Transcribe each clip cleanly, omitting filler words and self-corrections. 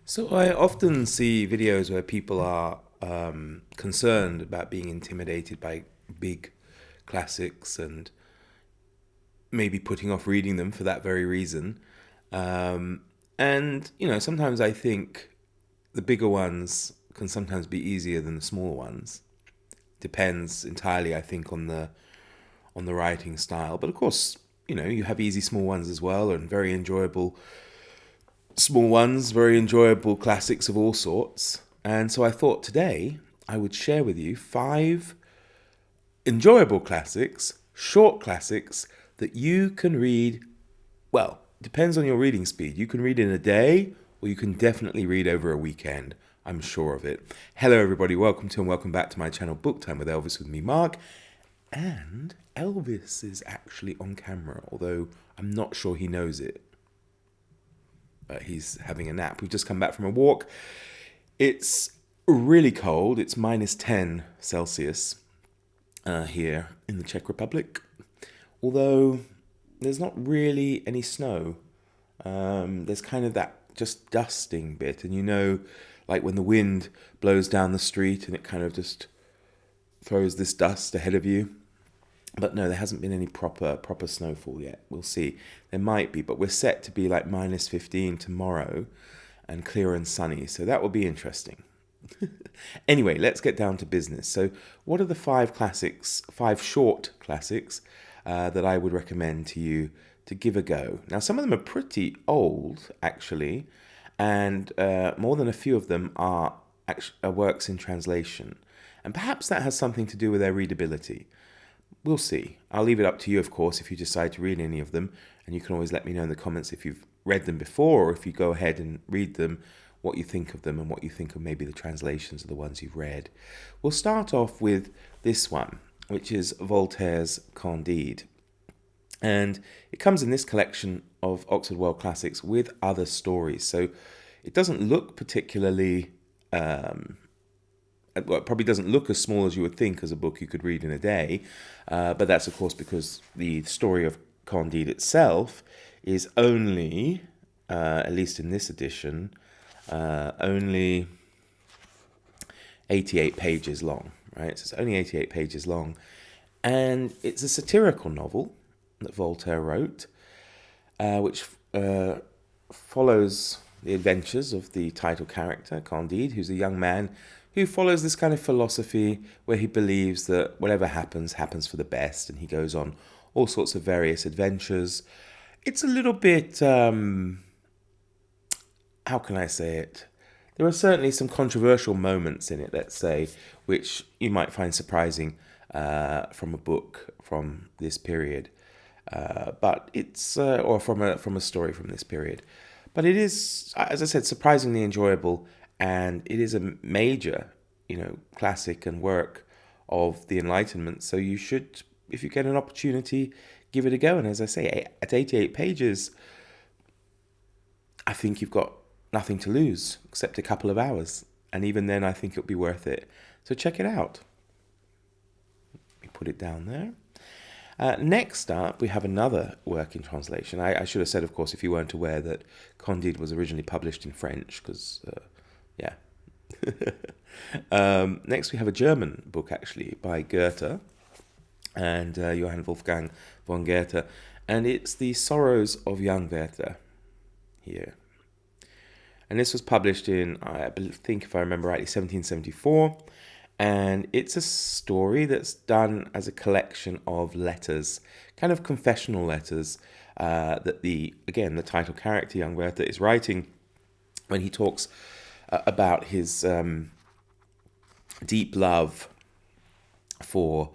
So I often see videos where people are concerned about being intimidated by big classics and maybe putting off reading them for that very reason. Um, sometimes I think the bigger ones can sometimes be easier than the smaller ones. Depends entirely, I think, on the writing style. But of course, you have easy small ones as well, and very enjoyable small ones, very enjoyable classics of all sorts. And so I thought today I would share with you five enjoyable classics, short classics that you can read. Well, depends on your reading speed. You can read in a day, or you can definitely read over a weekend. I'm sure of it. Hello, everybody. Welcome to and welcome back to my channel, Book Time with Elvis, with me, Mark. And Elvis is actually on camera, although I'm not sure he knows it. He's having a nap. We've just come back from a walk. It's really cold. It's -10 Celsius here in the Czech Republic. Although there's not really any snow. There's kind of that just dusting bit. And like when the wind blows down the street and it kind of just throws this dust ahead of you. But no, there hasn't been any proper snowfall yet. We'll see. There might be, but we're set to be like -15 tomorrow and clear and sunny. So that will be interesting. Anyway, let's get down to business. So what are the five short classics that I would recommend to you to give a go? Now, some of them are pretty old, actually, and more than a few of them are works in translation. And perhaps that has something to do with their readability. We'll see. I'll leave it up to you, of course, if you decide to read any of them. And you can always let me know in the comments if you've read them before, or if you go ahead and read them, what you think of them and what you think of maybe the translations of the ones you've read. We'll start off with this one, which is Voltaire's Candide. And it comes in this collection of Oxford World Classics with other stories. So it doesn't look particularly... well, it probably doesn't look as small as you would think as a book you could read in a day. But that's, of course, because the story of Candide itself is only, at least in this edition, only 88 pages long, right? So it's only 88 pages long. And it's a satirical novel that Voltaire wrote, which follows the adventures of the title character, Candide, who's a young man who follows this kind of philosophy where he believes that whatever happens, happens for the best, and he goes on all sorts of various adventures. It's a little bit, how can I say it? There are certainly some controversial moments in it, let's say, which you might find surprising from a book from this period. But it's, or from a story from this period. But it is, as I said, surprisingly enjoyable, and it is a major, classic and work of the Enlightenment. So you should, if you get an opportunity, give it a go. And as I say, at 88 pages, I think you've got nothing to lose except a couple of hours. And even then, I think it'll be worth it. So check it out. Let me put it down there. Next up, we have another work in translation. I should have said, of course, if you weren't aware, that Candide was originally published in French, because, yeah. Next, we have a German book, actually, by Goethe and Johann Wolfgang von Goethe, and it's The Sorrows of Young Werther here. And this was published in, I think, if I remember rightly, 1774. And it's a story that's done as a collection of letters, kind of confessional letters, that the title character, young Werther, is writing when he talks about his deep love for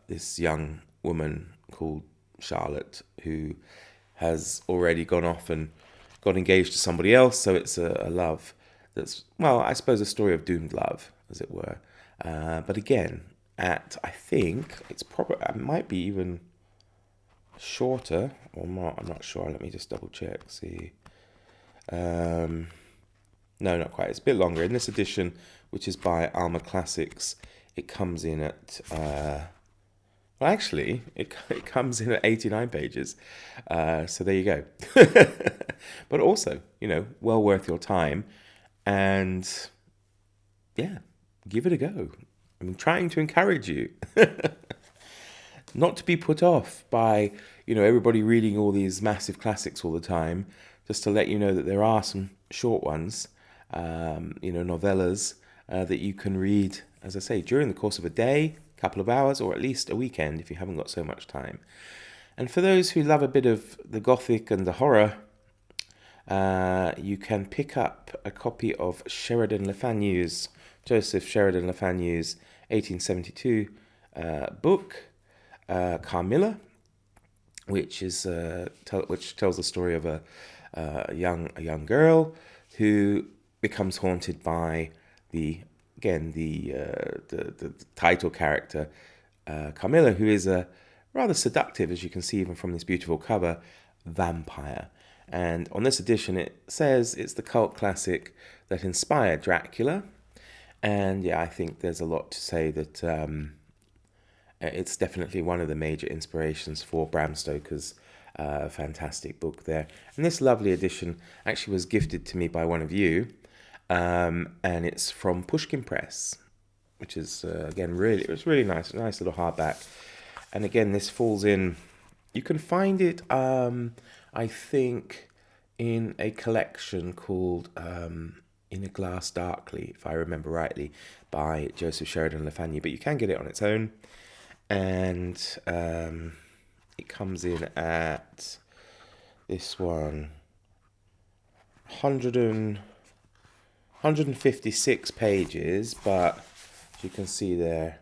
this young woman called Charlotte, who has already gone off and got engaged to somebody else. So it's a love that's, well, I suppose a story of doomed love, as it were. But again, I think it's it might be even shorter or more. I'm not sure. Let me just double check. See. No, not quite. It's a bit longer. In this edition, which is by Alma Classics, it comes in at Well, actually, it comes in at 89 pages. So there you go. But also, well worth your time. And yeah, give it a go. I'm trying to encourage you not to be put off by, everybody reading all these massive classics all the time. Just to let you know that there are some short ones, novellas that you can read, as I say, during the course of a day, couple of hours, or at least a weekend if you haven't got so much time. And for those who love a bit of the Gothic and the horror, you can pick up a copy of Sheridan Le Fanu's, Joseph Sheridan Le Fanu's 1872 book, Camila, which tells the story of a young girl who becomes haunted by the title character, Camila, who is a rather seductive, as you can see even from this beautiful cover, vampire. And on this edition, it says it's the cult classic that inspired Dracula. And yeah, I think there's a lot to say that it's definitely one of the major inspirations for Bram Stoker's fantastic book there. And this lovely edition actually was gifted to me by one of you. And it's from Pushkin Press, which is, it was really nice little hardback. And again, this falls in, you can find it, I think, in a collection called In a Glass Darkly, if I remember rightly, by Joseph Sheridan Le Fanu. But you can get it on its own. And it comes in at this one, 156 pages, but as you can see there,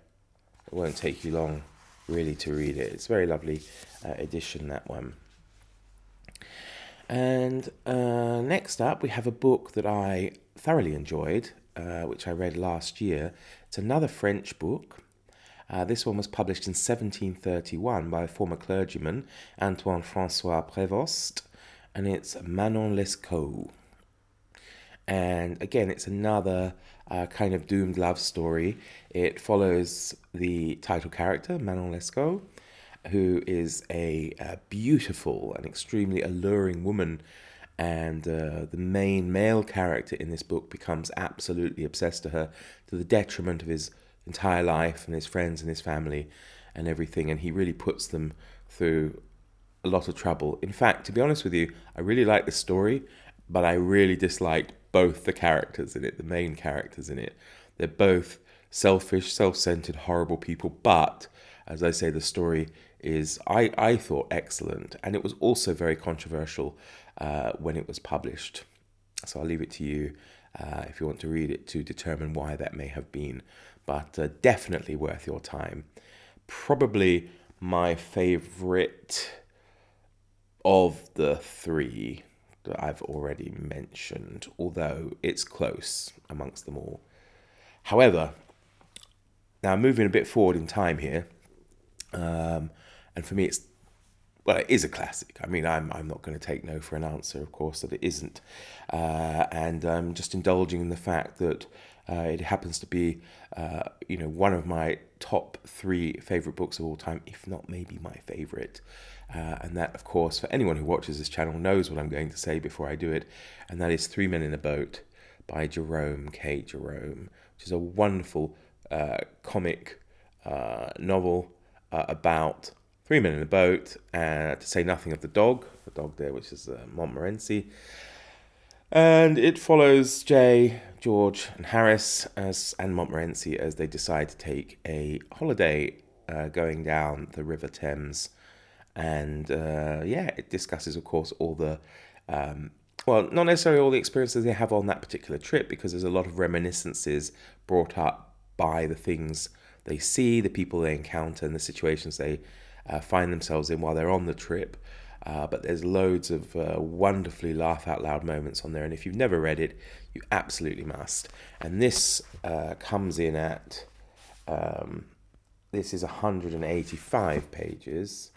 it won't take you long really to read it. It's a very lovely edition, that one. And next up, we have a book that I thoroughly enjoyed, which I read last year. It's another French book. This one was published in 1731 by a former clergyman, Antoine François Prévost, and it's Manon Lesco. And again, it's another kind of doomed love story. It follows the title character, Manon Lesco, who is a beautiful and extremely alluring woman. And the main male character in this book becomes absolutely obsessed to her, to the detriment of his entire life and his friends and his family and everything. And he really puts them through a lot of trouble. In fact, to be honest with you, I really like the story, but I really disliked both the characters in it, the main characters in it. They're both selfish, self-centered, horrible people. But as I say, the story is, I thought, excellent. And it was also very controversial when it was published. So I'll leave it to you if you want to read it to determine why that may have been. But definitely worth your time. Probably my favorite of the three that I've already mentioned, although it's close amongst them all. However, now moving a bit forward in time here, and for me it is a classic. I mean, I'm not going to take no for an answer, of course, that it isn't. And I'm just indulging in the fact that it happens to be, one of my top 3 favourite books of all time, if not maybe my favourite. And that, of course, for anyone who watches this channel knows what I'm going to say before I do it. And that is 3 Men in a Boat by Jerome K. Jerome, which is a wonderful comic novel about 3 men in a boat, to say nothing of the dog there, which is Montmorency. And it follows Jay, George, and Harris and Montmorency as they decide to take a holiday going down the River Thames. And it discusses, of course, all the, not necessarily all the experiences they have on that particular trip, because there's a lot of reminiscences brought up by the things they see, the people they encounter, and the situations they find themselves in while they're on the trip. But there's loads of wonderfully laugh-out-loud moments on there, and if you've never read it, you absolutely must. And this comes in at, this is 185 pages,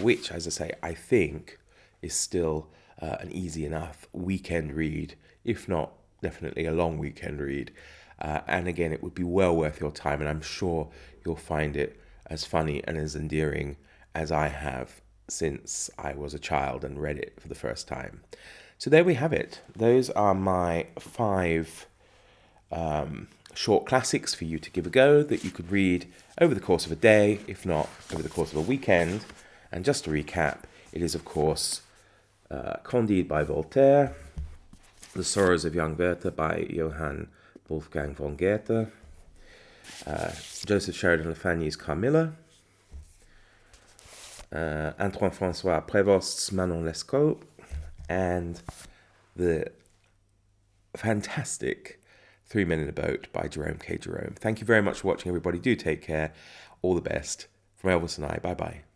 which, as I say, I think is still an easy enough weekend read, if not definitely a long weekend read. And again, it would be well worth your time, and I'm sure you'll find it as funny and as endearing as I have since I was a child and read it for the first time. So there we have it. Those are my 5 short classics for you to give a go that you could read over the course of a day, if not over the course of a weekend. And just to recap, it is, of course, Candide by Voltaire, The Sorrows of Young Werther by Johann Wolfgang von Goethe, Joseph Sheridan Le Fanuy's Camila, Antoine François Prévost's Manon Lesco, and the fantastic 3 Men in a Boat by Jerome K. Jerome. Thank you very much for watching, everybody. Do take care. All the best. From Elvis and I. Bye-bye.